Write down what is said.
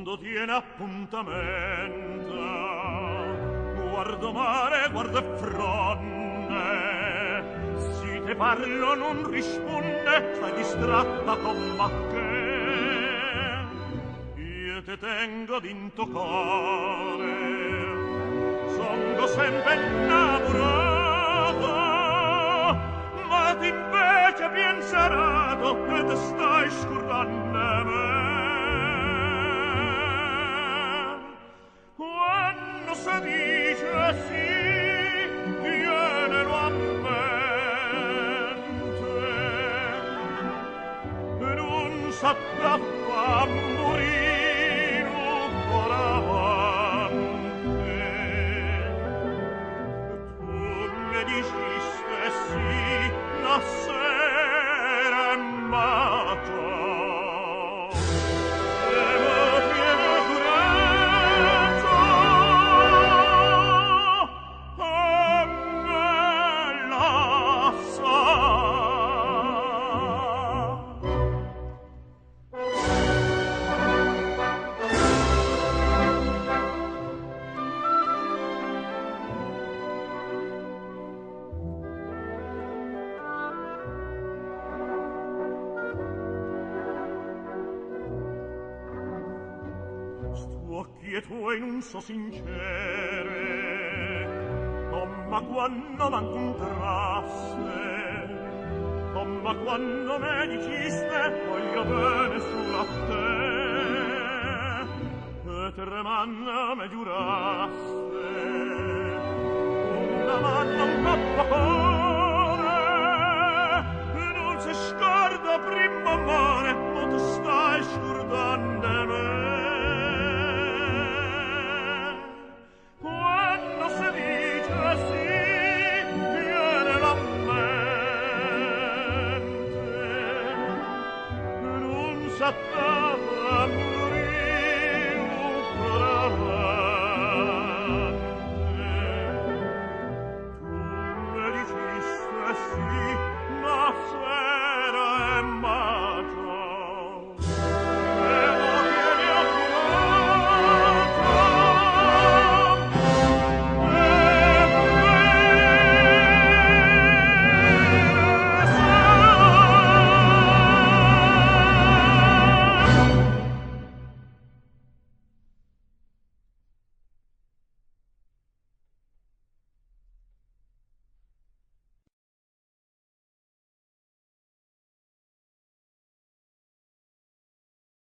quando tiene appuntamento, guardo mare, guardo e fronte, si te parlo non risponde, stai distratta con bacche, io te tengo d'intocare, songo sempre innamorato, ma t'invece bien serato e te stai scordando me. Quando si dice sì, tienelo a mente, non s'attappa a morire ancora avanti. Tu mi diciste sì, la sera è mato. Occhi tuoi non so sincere, ma quando m'incontraste, ma quando me diciste voglio bene sulla te, e tremando me giuraste, una mano un capo cuore, non si scorda prima amore, o tu stai scordando me. Satta